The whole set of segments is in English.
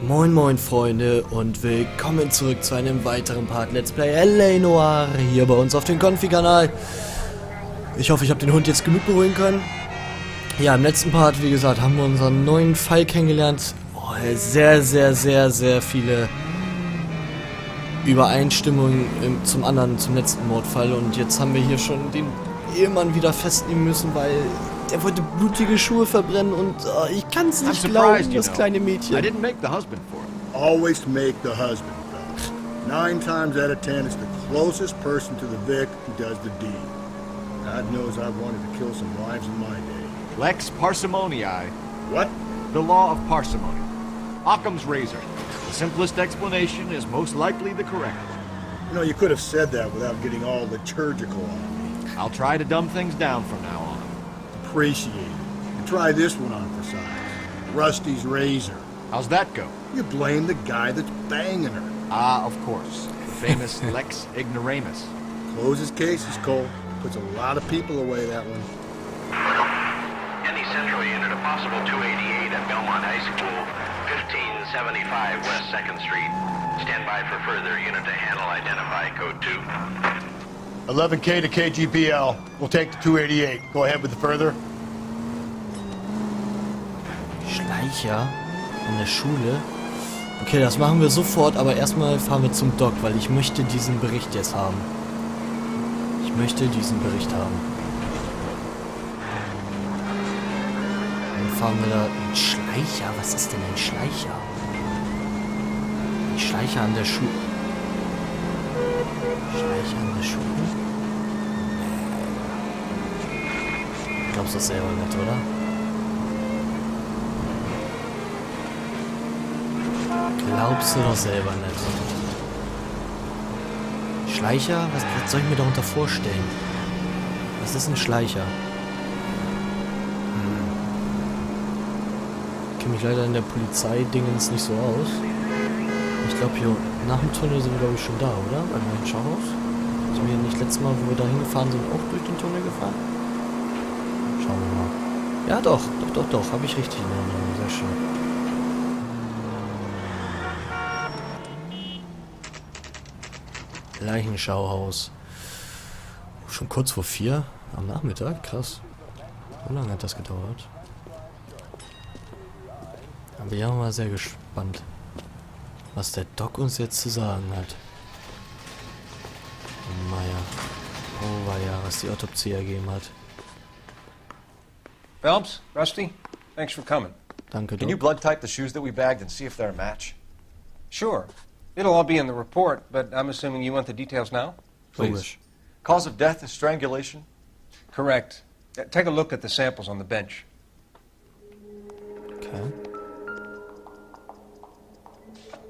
Moin moin Freunde und willkommen zurück zu einem weiteren Part Let's Play L.A. Noire hier bei uns auf dem Konfi-Kanal. Ich hoffe, ich habe den Hund jetzt genug beruhigen können. Ja, im letzten Part, wie gesagt, haben wir unseren neuen Fall kennengelernt. Oh, sehr viele Übereinstimmungen zum letzten Mordfall. Und jetzt haben wir hier schon den Ehemann wieder festnehmen müssen, weil er wollte blutige Schuhe verbrennen und ich kann es nicht glauben, das kleine Mädchen. I didn't make the husband for it. Always make the husband, fellas. 9 times out of 10, it's the closest person to the Vic who does the deed. God knows I wanted to kill some wives in my day. Lex parsimoniae. What? The law of parsimony. Occam's razor. The simplest explanation is most likely the correct one. You know, you could have said that without getting all liturgical on me. I'll try to dumb things down from now on. Appreciate it. And try this one on for size. Rusty's razor. How's that go? You blame the guy that's banging her. Ah, of course. The famous Lex ignoramus. Closes cases, Cole. Puts a lot of people away, that one. Any Central unit, a possible 288 at Belmont High School, 1575 West 2nd Street. Stand by for further unit to handle. Identify code 2. 11K to KGPL. We'll take the 288. Go ahead with the further. Schleicher an der Schule. Okay, das machen wir sofort, aber erstmal fahren wir zum Doc, weil ich möchte diesen Bericht jetzt haben. Ich möchte diesen Bericht haben. Dann fahren wir da... Ein Schleicher? Was ist denn ein Schleicher? Ein Schleicher an der Schule. Schleicher an der Schule? Glaubst du das selber nicht, oder? Glaubst du doch selber nicht. Schleicher? Was soll ich mir darunter vorstellen? Was ist ein Schleicher? Ich kenne mich leider in der Polizei-Dingens nicht so aus. Ich glaube, hier nach dem Tunnel sind wir, glaube ich, schon da, oder? Beim neuen Schauhaus. Sind wir nicht letztes Mal, wo wir da hingefahren sind, auch durch den Tunnel gefahren? Schauen wir mal. Ja, doch. Habe ich richtig in Erinnerung. Sehr schön. Leichenschauhaus. Schon kurz vor 4 am Nachmittag? Krass. Wie lange hat das gedauert? Da bin ich auch mal sehr gespannt, was der Doc uns jetzt zu sagen hat. Oh ja, was die Autopsie ergeben hat. Phelps, Rusty, thanks for coming. Danke, Can you Doc. blood type the shoes that we bagged and see if they're a match? Sure. It'll all be in the report, but I'm assuming you want the details now? Logisch. Cause of death is strangulation? Correct. Take a look at the samples on the bench. Okay.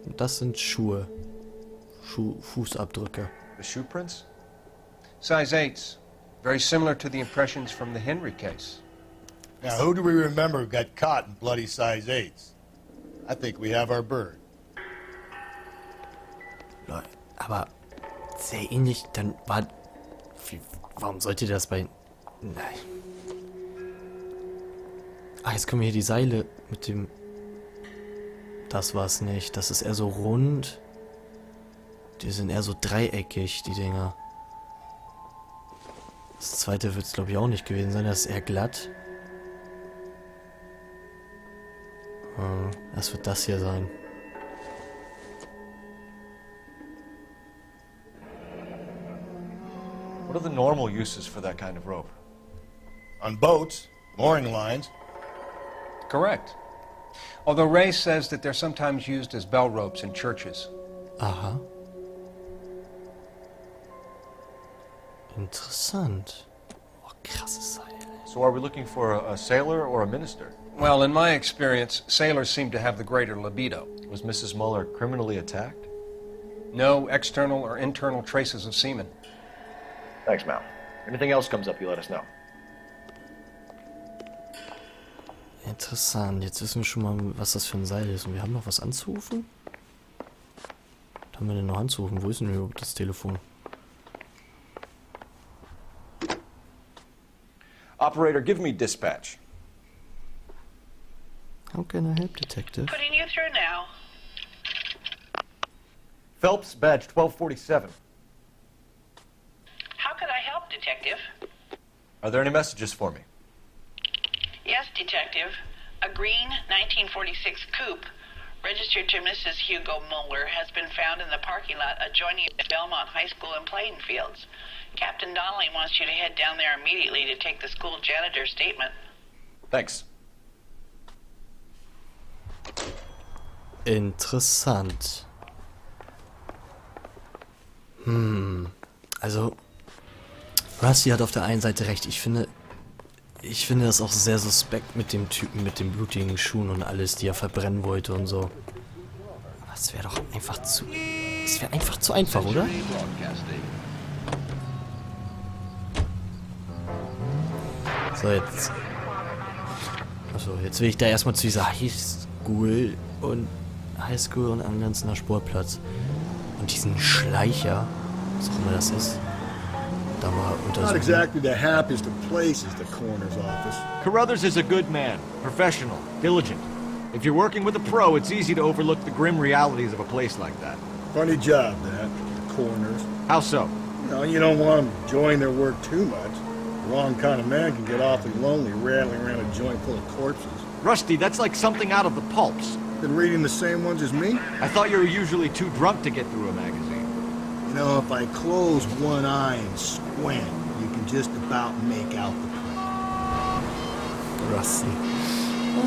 Und das sind Schuhe. Fußabdrücke. The shoe prints? Size 8s. Very similar to the impressions from the Henry case. Now, who do we remember got caught in bloody size 8s? I think we have our bird. Leute, aber sehr ähnlich, dann war... Warum sollte das bei... Nein. Ah, jetzt kommen hier die Seile mit dem... Das war's nicht. Das ist eher so rund. Die sind eher so dreieckig, die Dinger. Das zweite wird es, glaube ich, auch nicht gewesen sein. Das ist eher glatt. Das wird das hier sein. What are the normal uses for that kind of rope? On boats, mooring lines. Correct. Although Ray says that they're sometimes used as bell ropes in churches. Aha. Interessant. Oh, krasses Seil. So are we looking for a sailor or a minister? Well, in my experience, sailors seem to have the greater libido. Was Mrs. Muller criminally attacked? No external or internal traces of semen. Thanks, Mal. Anything else comes up, you let us know. Interessant. Jetzt wissen wir schon mal, was das für ein Seil ist. Und wir haben noch was anzurufen? Was haben wir denn noch anzurufen? Wo ist denn überhaupt das Telefon? Operator, give me dispatch. How can I help, Detective? Putting you through now. Phelps, badge 1247. How could I help, Detective? Are there any messages for me? Yes, Detective. A green 1946 coupe, registered to Mrs. Hugo Muller, has been found in the parking lot adjoining Belmont High School and playing fields. Captain Donnelly wants you to head down there immediately to take the school janitor's statement. Thanks. Interessant. Also, Rusty hat auf der einen Seite recht. Ich finde das auch sehr suspekt mit dem Typen mit den blutigen Schuhen und alles, die er verbrennen wollte und so. Das wäre doch einfach zu... Das wäre einfach zu einfach, oder? So, jetzt... Achso, jetzt will ich da erstmal zu dieser Highschool und angrenzender Sportplatz. Und diesen Schleicher, was auch immer das ist, da mal Not untersuchen. exactly the happiest of places, the coroner's office. Carruthers is a good man, professional, diligent. If you're working with a pro, it's easy to overlook the grim realities of a place like that. Funny job, that, the coroner's. How so? You don't want them enjoying their work too much. The wrong kind of man can get awfully lonely rattling around a joint full of corpses. Rusty, that's like something out of the pulps. Been reading the same ones as me? I thought you were usually too drunk to get through a magazine. You know, if I close one eye and squint, you can just about make out the print. Rusty.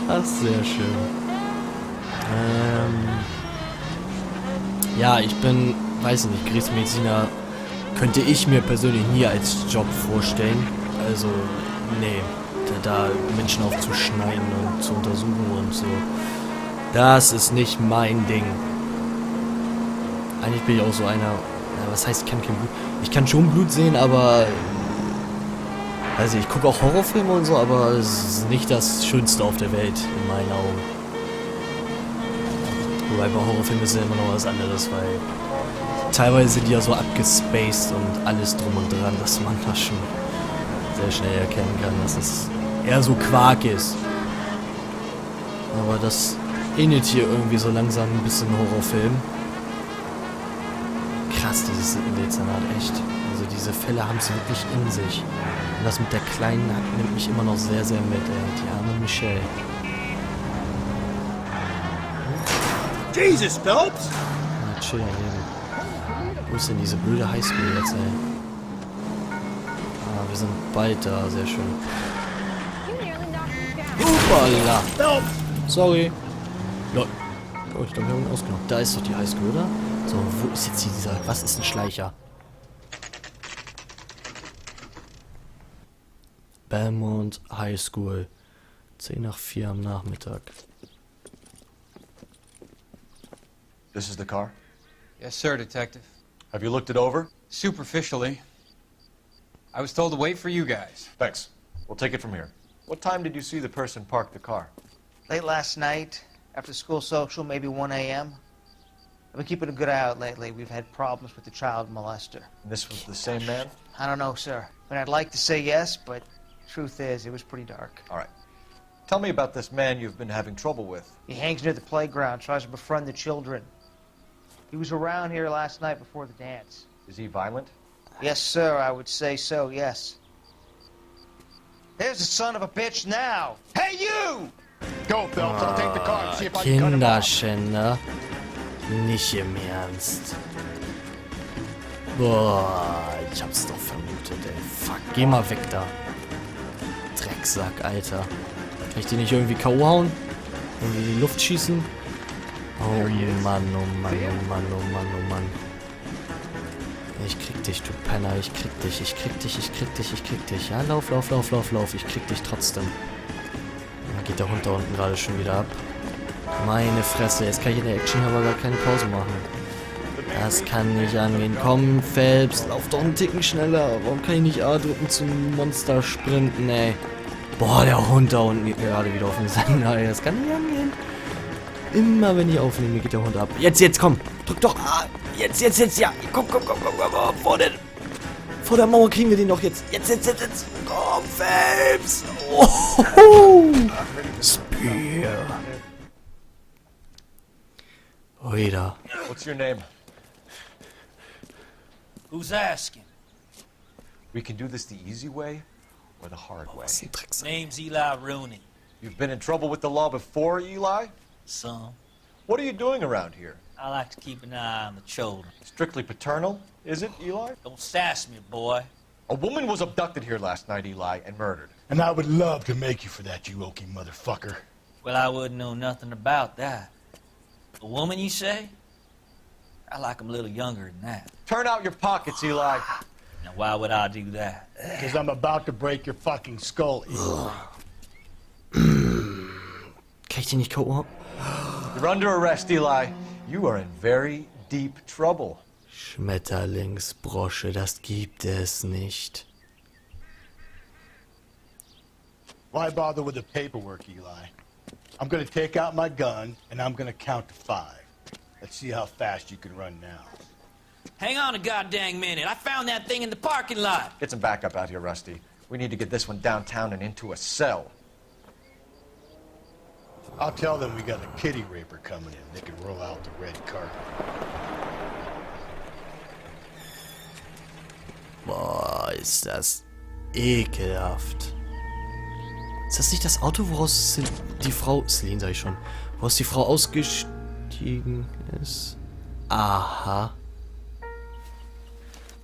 Ach, sehr schön. Ja, ich bin, weiß nicht, Gerichtsmediziner könnte ich mir persönlich nie als Job vorstellen. Also, nee, da Menschen aufzuschneiden und zu untersuchen und so. Das ist nicht mein Ding. Eigentlich bin ich auch so einer, ja, was heißt, ich kann kein Blut. Ich kann schon Blut sehen, aber also ich gucke auch Horrorfilme und so, aber es ist nicht das Schönste auf der Welt, in meinen Augen. Wobei bei Horrorfilmen ist ja immer noch was anderes, weil teilweise sind die ja so abgespaced und alles drum und dran, dass man das schon sehr schnell erkennen kann, dass es eher so Quark ist. Aber das ähnelt hier irgendwie so langsam ein bisschen Horrorfilm. Krass, dieses Sittenletzernat, echt. Also diese Fälle haben es wirklich in sich. Und das mit der Kleinen nimmt mich immer noch sehr, sehr mit, ey. Die arme Michelle. Jesus, Phelps! Na, chill daneben. Wo ist denn diese blöde Highschool jetzt, ey? Ah, wir sind bald da, sehr schön. Hoppala! Phelps! Sorry. Lol. Oh, ich glaube, wir haben ihn ausgenommen. Da ist doch die Highschool, oder? So, wo ist jetzt hier dieser... Was ist ein Schleicher? Belmont High School. 10 nach 4 am Nachmittag. This is the car? Yes, sir, Detective. Have you looked it over? Superficially. I was told to wait for you guys. Thanks. We'll take it from here. What time did you see the person park the car? Late last night, after school social, maybe 1 a.m. I've been keeping a good eye out lately. We've had problems with the child molester. And this was the same man? I don't know, sir. I mean, I'd like to say yes, but truth is, it was pretty dark. All right. Tell me about this man you've been having trouble with. He hangs near the playground, tries to befriend the children. He was around here last night before the dance. Is he violent? Yes, sir, I would say so, yes. There's the son of a bitch now. Hey, you! Go, Phelps. I'll take the car and see if I can cut him off. Kinderschänder. Nicht im Ernst. Boah, ich hab's doch vermutet, ey. Fuck, geh mal weg da. Drecksack, Alter. Kann ich den nicht irgendwie K.O. hauen? Irgendwie in die Luft schießen? Oh Mann, oh Mann, oh Mann, oh Mann, oh Mann. Ich krieg dich, du Penner. Ich krieg dich, ich krieg dich, ich krieg dich, ich krieg dich. Ja, lauf, lauf, lauf, lauf, lauf. Ich krieg dich trotzdem. Da geht der Hund da unten gerade schon wieder ab. Meine Fresse, jetzt kann ich in der Action aber gar keine Pause machen. Das kann nicht angehen. Komm, Phelps, lauf doch einen Ticken schneller. Warum kann ich nicht A drücken zum Monster sprinten, ey? Boah, der Hund da unten geht mir gerade wieder auf den Sender, ey. Das kann nicht angehen. Immer wenn ich aufnehme, geht der Hund ab. Jetzt, komm. Drück doch A. Jetzt, ja. Komm. Vor der Mauer kriegen wir den doch jetzt. Jetzt. Komm, Phelps. Oh. Spiel. Oida. What's your name? Who's asking? We can do this the easy way or the hard way. Was ein Drecksack. Name's Eli Rooney. You've been in trouble with the law before, Eli? Some. What are you doing around here? I like to keep an eye on the children. Strictly paternal, is it, Eli? Don't sass me, boy. A woman was abducted here last night, Eli, and murdered. And I would love to make you for that, you oaky motherfucker. Well, I wouldn't know nothing about that. A woman, you say? I like 'em a little younger than that. Turn out your pockets, Eli. Now, why would I do that? Because I'm about to break your fucking skull, Eli. Kann ich den nicht K.O.? You're under arrest, Eli. You are in very deep trouble. Schmetterlingsbrosche, das gibt es nicht. Why bother with the paperwork, Eli? I'm gonna take out my gun, and I'm gonna count to 5. Let's see how fast you can run now. Hang on a goddamn minute. I found that thing in the parking lot. Get some backup out here, Rusty. We need to get this one downtown and into a cell. I'll tell them we got a kitty raper coming in. They can roll out the red carpet. Boah, ist das ekelhaft. Ist das nicht das Auto, woraus die Frau... Celine, sag ich schon. Woraus die Frau ausgestiegen ist? Aha.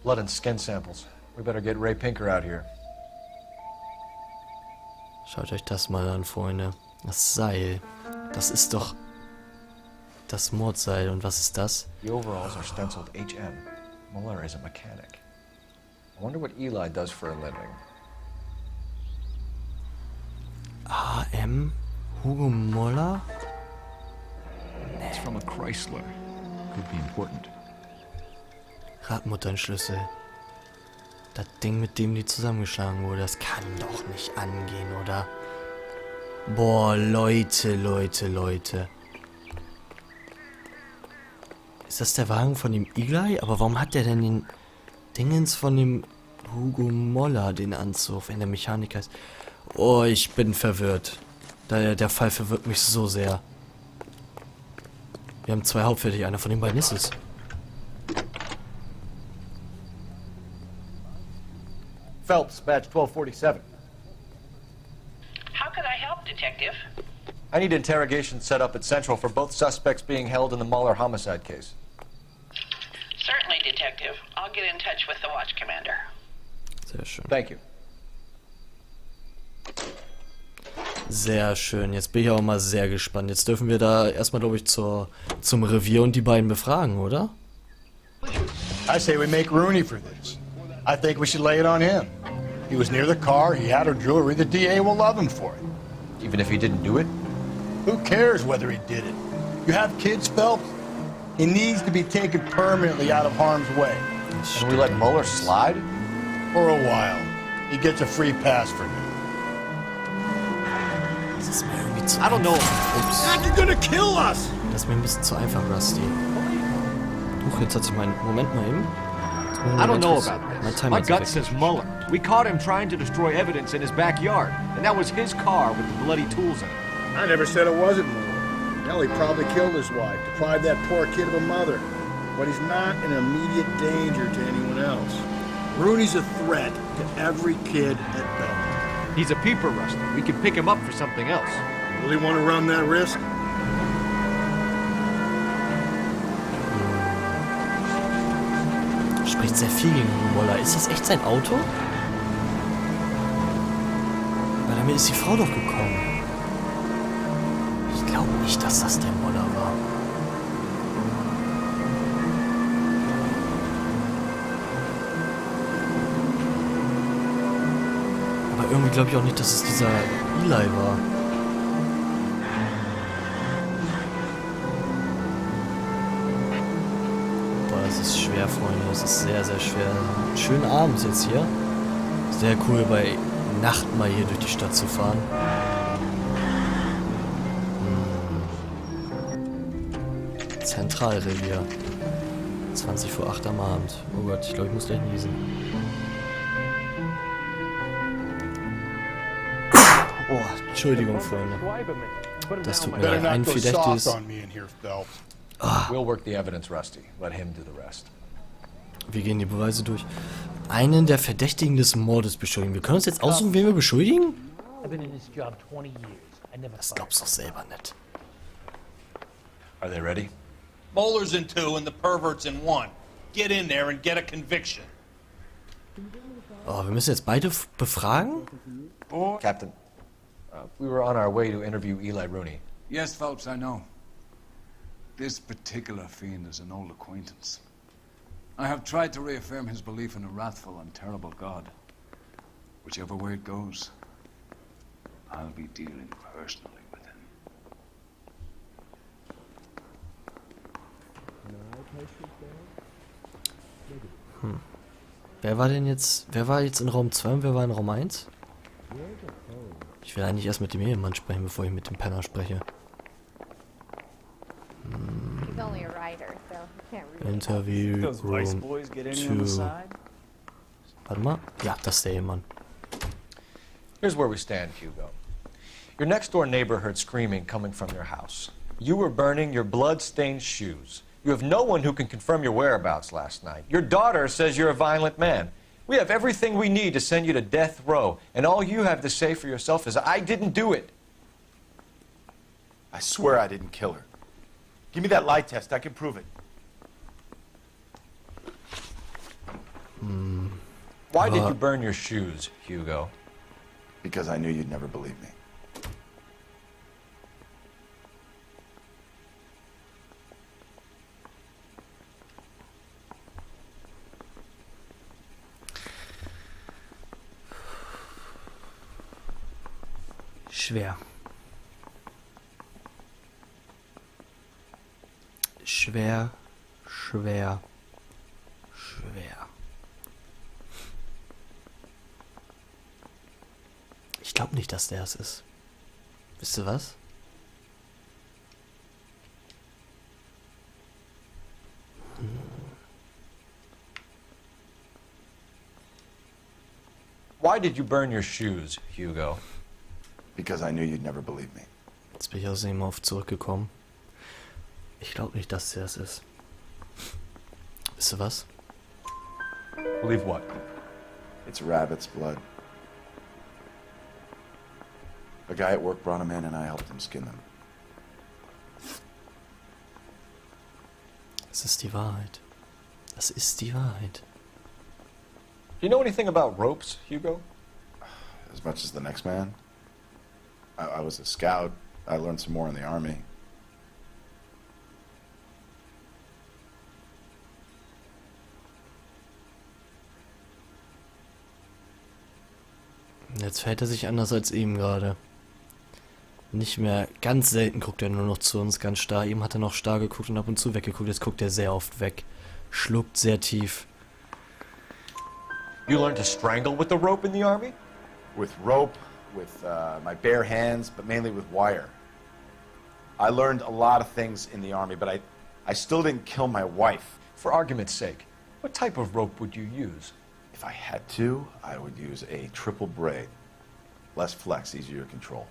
Blood and skin samples. We better get Ray Pinker out here. Schaut euch das mal an, Freunde. Das Seil. Das ist doch das Mordseil. Und was ist das? The overalls are stenciled HM. Muller is a mechanic. I wonder what Eli does for a living. AM? Hugo Moller? It's from a Chrysler. Could be important. Radmutternschlüssel. Das Ding, mit dem die zusammengeschlagen wurde, das kann doch nicht angehen, oder? Boah, Leute. Ist das der Wagen von dem Eli? Aber warum hat der denn den Dingens von dem Hugo Moller, den Anzug, wenn der Mechaniker ist? Oh, ich bin verwirrt. Der Fall verwirrt mich so sehr. Wir haben 2 Hauptverdächtige, einer von den beiden ist es. Phelps, badge 1247. How could I help, Detective? I need interrogation set up at Central for both suspects being held in the Muller homicide case. Certainly, Detective. I'll get in touch with the watch commander. Sehr schön. Thank you. Sehr schön. Jetzt bin ich auch mal sehr gespannt. Jetzt dürfen wir da erstmal, glaube ich, zum Revier und die beiden befragen, oder? I say we make Rooney for this. I think we should lay it on him. He was near the car, he had her jewelry, the DA will love him for it. Even if he didn't do it? Who cares whether he did it? You have kids, Phelps? He needs to be taken permanently out of harm's way. And we let Muller slide? For a while. He gets a free pass for now. Das ist mir irgendwie zu I don't know. Ups. You're gonna kill us! Das ist mir ein bisschen zu einfach, Rusty. Huch, jetzt hat sich mein... Moment mal eben. I don't know about Mein this. Timer My ist gut weg. says Muller. We caught him trying to destroy evidence in his backyard, and that was his car with the bloody tools in it. I never said it wasn't Muller. Hell, he probably killed his wife, deprived that poor kid of a mother. But he's not an immediate danger to anyone else. Rooney's a threat to every kid at Belmont. He's a peeper, Rusty. We can pick him up for something else. Really want to run that risk? Spricht sehr viel gegen Hugo Moller. Ist das echt sein Auto? Weil damit ist die Frau doch gekommen. Ich glaube nicht, dass das der Moller war. Aber irgendwie glaube ich auch nicht, dass es dieser Eli war. Boah, das ist schwer, Freunde. Das ist sehr, sehr schwer. Schönen Abend jetzt hier. Sehr cool, bei Nacht mal hier durch die Stadt zu fahren. Zentralrevier. 20 vor 8 am Abend. Oh Gott, ich glaube, ich muss gleich niesen. Oh, Entschuldigung, Freunde. Das tut mir leid. Ein verdächtiges... We'll work the evidence, Rusty. Let him do the rest. Wir gehen die Beweise durch. Einen der Verdächtigen des Mordes beschuldigen. Wir können uns jetzt aussuchen, wen wir beschuldigen? Das glaubst du doch selber nicht. Are they ready? Bowler's in 2 and the pervert's in 1. Get in there and get a conviction. Oh, wir müssen jetzt beide befragen? Captain, we were on our way to interview Eli Rooney. Yes, Phelps, I know. This particular fiend is an old acquaintance. I have tried to reaffirm his belief in a wrathful and terrible God. Whichever way it goes, I'll be dealing personally with him. Wer war jetzt in Raum 2 und wer war in Raum 1? Ich will eigentlich erst mit dem Ehemann sprechen, bevor ich mit dem Penner spreche. Interview Room 2. Warte mal. Ja, das ist der Ehemann. Here's where we stand, Hugo. Your next-door neighbor heard screaming coming from your house. You were burning your blood-stained shoes. You have no one who can confirm your whereabouts last night. Your daughter says you're a violent man. We have everything we need to send you to death row, and all you have to say for yourself is, I didn't do it. I swear I didn't kill her. Give me that lie test. I can prove it. Why did you burn your shoes, Hugo? Because I knew you'd never believe me. Schwer. Schwer, schwer, schwer. Ich glaube nicht, dass der es ist. Wisst ihr was? Why did you burn your shoes, Hugo? Because I knew you'd never believe me. Jetzt bin ich aus dem auf zurückgekommen. Ich glaube nicht, dass der es ist. Wisst ihr was? Believe what? It's rabbit's blood. A guy at work brought him in and I helped him skin them. Es ist die Wahrheit. Das ist die Wahrheit. Do you know anything about ropes, Hugo? As much as the next man. I was a scout. I learned some more in the army. Jetzt verhält er sich anders als eben gerade. Nicht mehr, ganz selten guckt er nur noch zu uns, ganz starr. Eben hat er noch starr geguckt und ab und zu weggeguckt. Jetzt guckt er sehr oft weg. Schluckt sehr tief. You learned to strangle with the rope in the army? With rope, with my bare hands, but mainly with wire. I learned a lot of things in the army, but I still didn't kill my wife. For argument's sake, what type of rope would you use? If I had to, I would use a triple braid. Less flex, easier to control.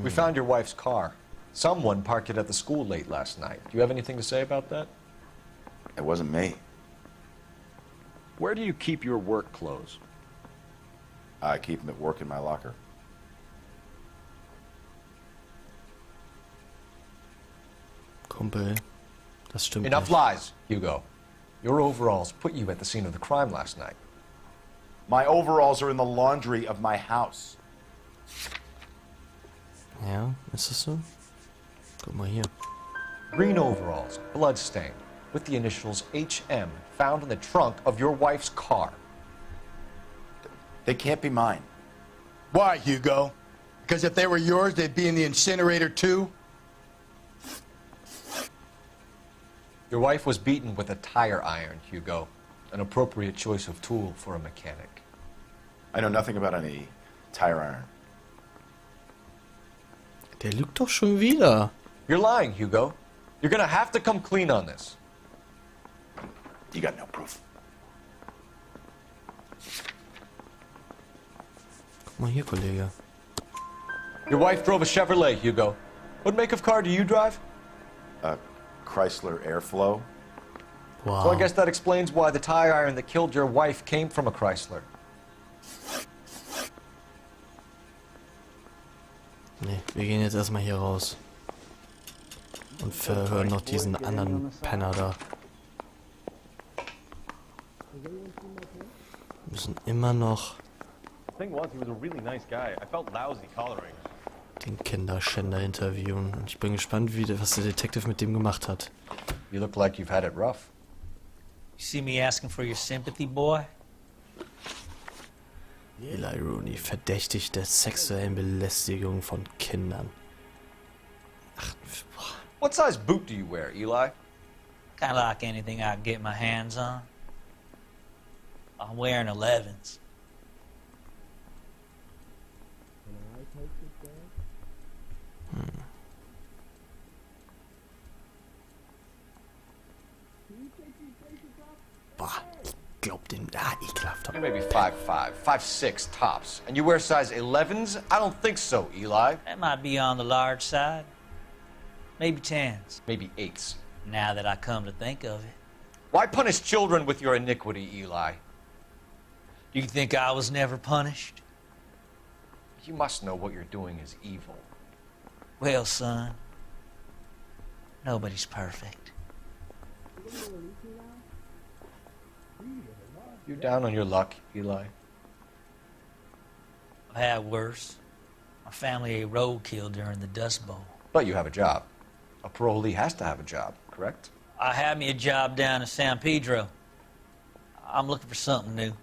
We found your wife's car. Someone parked it at the school late last night. Do you have anything to say about that? It wasn't me. Where do you keep your work clothes? I keep them at work in my locker. Kumpel, das stimmt Enough nicht. lies, Hugo. Your overalls put you at the scene of the crime last night. My overalls are in the laundry of my house. Ja, ist das so? Guck mal hier. Green overalls, bloodstained, with the initials HM found in the trunk of your wife's car. They can't be mine. Why, Hugo? Because if they were yours, they'd be in the incinerator too? Your wife was beaten with a tire iron, Hugo. An appropriate choice of tool for a mechanic. I know nothing about any tire iron. Der lügt doch schon wieder. You're lying, Hugo. You're gonna have to come clean on this. You got no proof. Guck mal hier, Kollege. Your wife drove a Chevrolet, Hugo. What make of car do you drive? Chrysler airflow. Wow. So I guess that explains why the tire iron that killed your wife came from a Chrysler. Nee, wir gehen jetzt erstmal hier raus. Und verhören noch diesen anderen Penner da. Wir müssen immer noch den Kinderschänder interviewen. Und ich bin gespannt, was der Detective mit dem gemacht hat. You look like you've had it rough. You see me asking for your sympathy, boy? Eli Rooney, verdächtigt der sexuellen Belästigung von Kindern. Ach, boah. What size boot do you wear, Eli? Kind of like anything I can get my hands on. I'm wearing 11s. Boah, ich glaub den... ekelhaft. You're maybe 5'5", 5'6" tops. And you wear size 11s? I don't think so, Eli. That might be on the large side. Maybe 10s. Maybe 8s. Now that I come to think of it. Why punish children with your iniquity, Eli? Do you think I was never punished? You must know what you're doing is evil. Well, son, nobody's perfect. You're down on your luck, Eli. I've had worse. My family ate roadkill during the Dust Bowl. But you have a job. A parolee has to have a job, correct? I had me a job down in San Pedro. I'm looking for something new.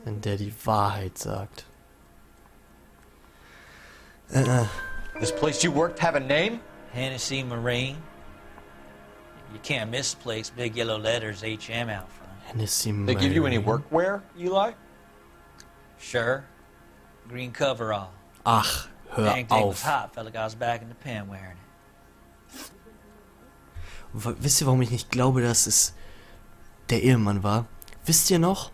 Wenn der die Wahrheit sagt. This place you worked have a name? Hennessy Marine. You can't miss the place. Big yellow letters, HM out front. Hennessy Marine. They give you any workwear, Eli? Sure. Green coverall. Ach, hör Dang thing was auf. hot. Felt like I was back in the pen wearing it. Wisst ihr, warum ich nicht glaube, dass es der Ehemann war? Wisst ihr noch?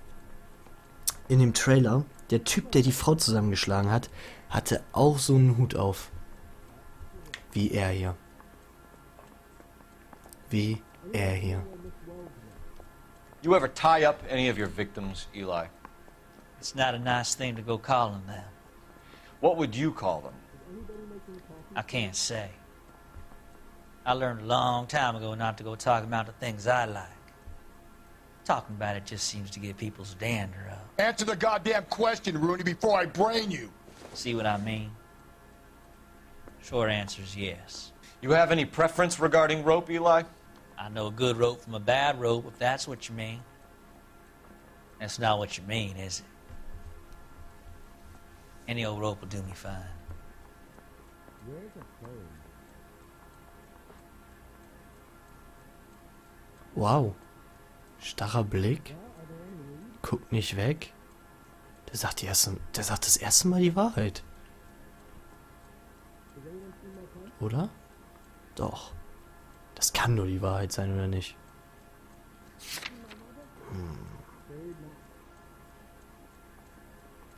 In dem Trailer, der Typ, der die Frau zusammengeschlagen hat, hatte auch so einen Hut auf. Wie er hier. Wie er hier. You ever tie up any of your victims, Eli? It's not a nice thing to go calling them. What would you call them? I can't say. I learned a long time ago not to go talking about the things I like. Talking about it just seems to get people's dander up. Answer the goddamn question, Rooney, before I brain you. See what I mean? Short answer is yes. You have any preference regarding rope, Eli? I know a good rope from a bad rope, if that's what you mean. That's not what you mean, is it? Any old rope will do me fine. Wow. Starrer Blick. Guckt nicht weg. Der sagt das erste Mal die Wahrheit. Oder? Doch. Das kann nur die Wahrheit sein, oder nicht?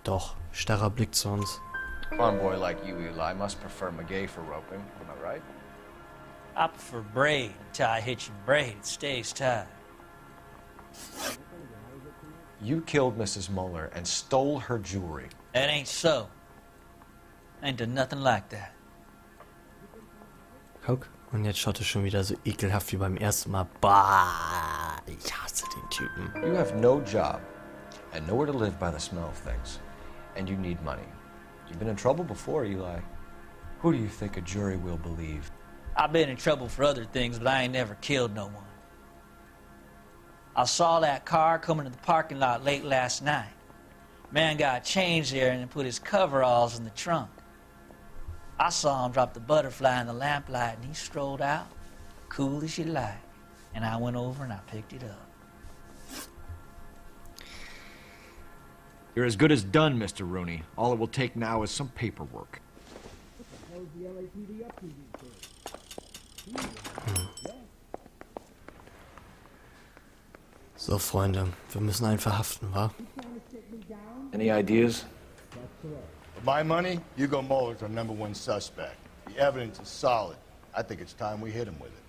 Doch. Starrer Blick zu uns. Farm boy like you, Eli, must prefer Magay for roping. Am I right? I prefer braid. Tie hitching braid. It stays tied. You killed Mrs. Muller and stole her jewelry. That ain't so. I ain't done nothing like that. Guck. Und jetzt schaut er schon wieder so ekelhaft wie beim ersten Mal. Bah, ich hasse den Typen. You have no job and nowhere to live by the smell of things. And you need money. You've been in trouble before, Eli. Who do you think a jury will believe? I've been in trouble for other things, but I ain't never killed no one. I saw that car coming to the parking lot late last night. Man got changed there and then put his coveralls in the trunk. I saw him drop the butterfly in the lamplight and he strolled out, cool as you like. And I went over and I picked it up. You're as good as done, Mr. Rooney. All it will take now is some paperwork. So, Freunde, wir müssen einen verhaften, wa? Any ideas? My money, Hugo Muller's our #1 suspect. The evidence is solid. I think it's time we hit him with it.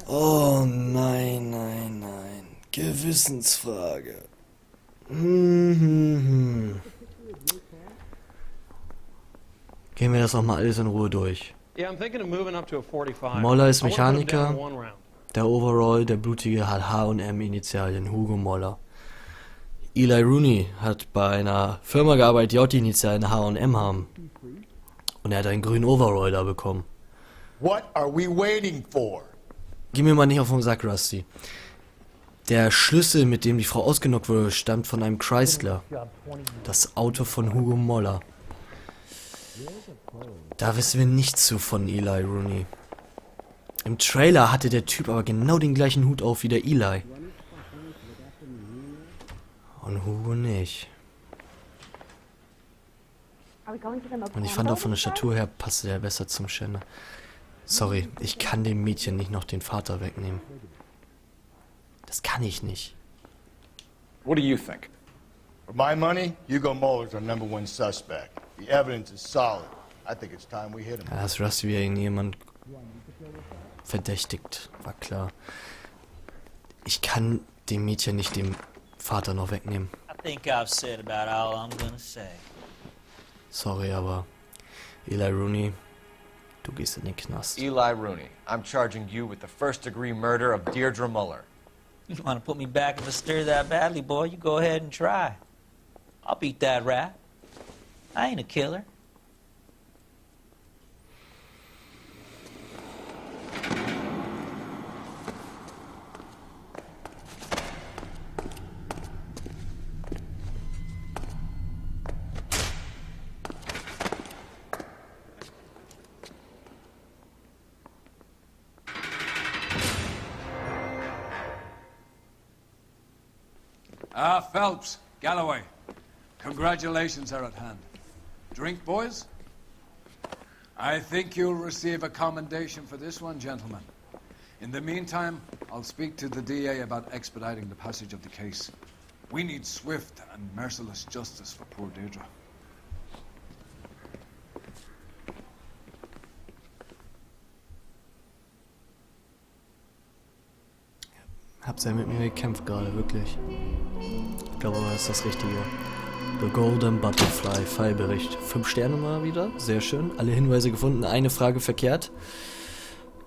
Oh nein, nein, nein. Gewissensfrage. Gehen wir das nochmal alles in Ruhe durch. Moller ist Mechaniker. Der Overall, der blutige hat H und M Initialien, Hugo Moller. Eli Rooney hat bei einer Firma gearbeitet, die auch die Initialien H und M haben. Und er hat einen grünen Overall da bekommen. What are we waiting for? Geh mir mal nicht auf den Sack, Rusty. Der Schlüssel, mit dem die Frau ausgenockt wurde, stammt von einem Chrysler. Das Auto von Hugo Moller. Da wissen wir nichts zu von Eli Rooney. Im Trailer hatte der Typ aber genau den gleichen Hut auf wie der Eli. Und Hugo nicht. Und ich fand auch von der Statur her passte der besser zum Schänder. Sorry, ich kann dem Mädchen nicht noch den Vater wegnehmen. Das kann ich nicht. What do you think? For my money, Hugo Muller's our #1 suspect. The evidence is solid. I think it's time we hit him. Da ist Rusty wieder irgendjemand verdächtigt, war klar. Ich kann dem Mädchen nicht den Vater noch wegnehmen. I think I've said about all I'm gonna say. Sorry, aber Eli Rooney, du gehst in den Knast. Eli Rooney, I'm charging you with the first-degree murder of Deirdre Muller. You want to put me back in the stir that badly, boy? You go ahead and try. I'll beat that rat. I ain't a killer. Phelps, Galloway, congratulations are at hand. Drink, boys? I think you'll receive a commendation for this one, gentlemen. In the meantime, I'll speak to the DA about expediting the passage of the case. We need swift and merciless justice for poor Deirdre. Habt ihr mit mir gekämpft gerade, wirklich? Ich glaube, das ist das Richtige. The Golden Butterfly, Fallbericht. 5 Sterne mal wieder, sehr schön. Alle Hinweise gefunden, eine Frage verkehrt.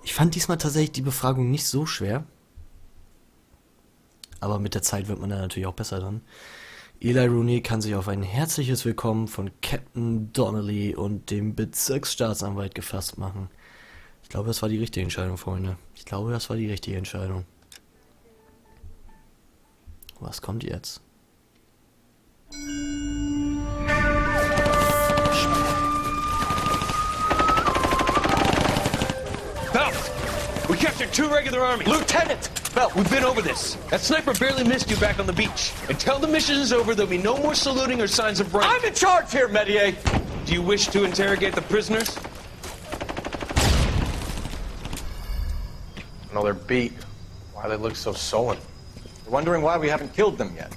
Ich fand diesmal tatsächlich die Befragung nicht so schwer. Aber mit der Zeit wird man da natürlich auch besser dran. Eli Rooney kann sich auf ein herzliches Willkommen von Captain Donnelly und dem Bezirksstaatsanwalt gefasst machen. Ich glaube, das war die richtige Entscheidung, Freunde. Ich glaube, das war die richtige Entscheidung. Was kommt jetzt? Phelps! We captured 2 regular army. Lieutenant! Phelps, we've been over this. That sniper barely missed you back on the beach. Until the mission is over, there'll be no more saluting or signs of rank. I'm in charge here, Medier! Do you wish to interrogate the prisoners? No, they're beat. Why they look so sullen? You're wondering why we haven't killed them yet.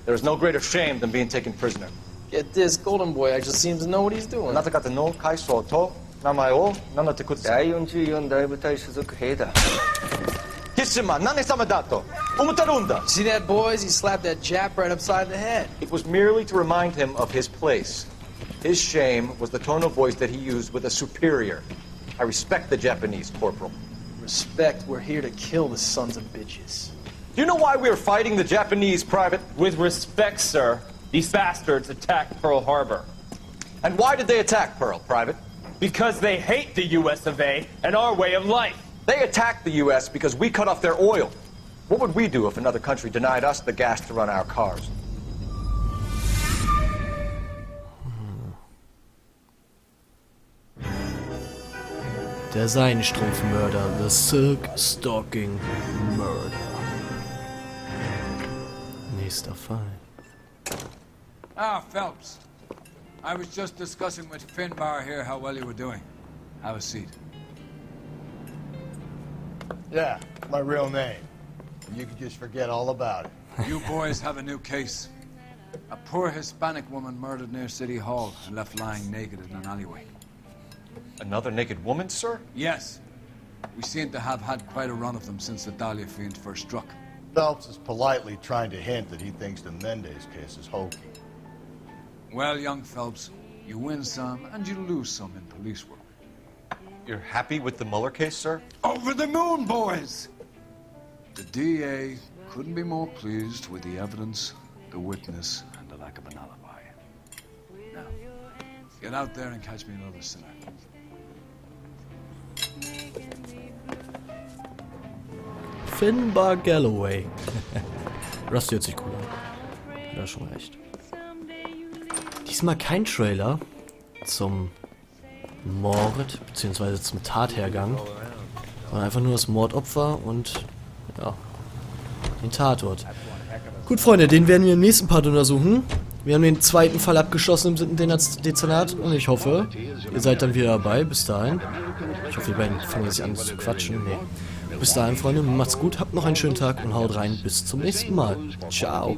There is no greater shame than being taken prisoner. Get this, Golden Boy actually seems to know what he's doing. あなた方の階層と名前を名乗ってください。第44大部隊所属兵だ。キスマ何様だと思ってるんだ。 See that, boys? He slapped that Jap right upside the head. It was merely to remind him of his place. His shame was the tone of voice that he used with a superior. I respect the Japanese, Corporal. Respect, we're here to kill the sons of bitches. Do you know why we are fighting the Japanese, Private? With respect, sir, these bastards attacked Pearl Harbor. And why did they attack Pearl, Private? Because they hate the US of A and our way of life. They attacked the U.S. because we cut off their oil. What would we do if another country denied us the gas to run our cars? Der Seidenstrumpfmörder, The Silk Stalking Murder. Nächster Fall. Phelps. I was just discussing with Finbar here how well you were doing. Have a seat. Yeah, my real name. You can just forget all about it. You boys have a new case. A poor Hispanic woman murdered near City Hall and left lying naked in an alleyway. Another naked woman, sir? Yes. We seem to have had quite a run of them since the Dahlia fiend first struck. Phelps is politely trying to hint that he thinks the Mendez case is hokey. Well, young Phelps, you win some and you lose some in police work. You're happy with the Mueller case, sir? Over the moon, boys! The DA couldn't be more pleased with the evidence, the witness, and the lack of an alibi. Now, get out there and catch me another sinner. Finbar Galloway. Rusty hört sich cool an. Ja, schon recht. Diesmal kein Trailer zum Mord, beziehungsweise zum Tathergang. Sondern einfach nur das Mordopfer und, ja, den Tatort. Gut, Freunde, den werden wir im nächsten Part untersuchen. Wir haben den zweiten Fall abgeschlossen im 7. Dezernat und ich hoffe, ihr seid dann wieder dabei. Bis dahin. Ich hoffe, die beiden fangen sich an zu quatschen. Nee. Bis dahin, Freunde, macht's gut, habt noch einen schönen Tag und haut rein. Bis zum nächsten Mal. Ciao.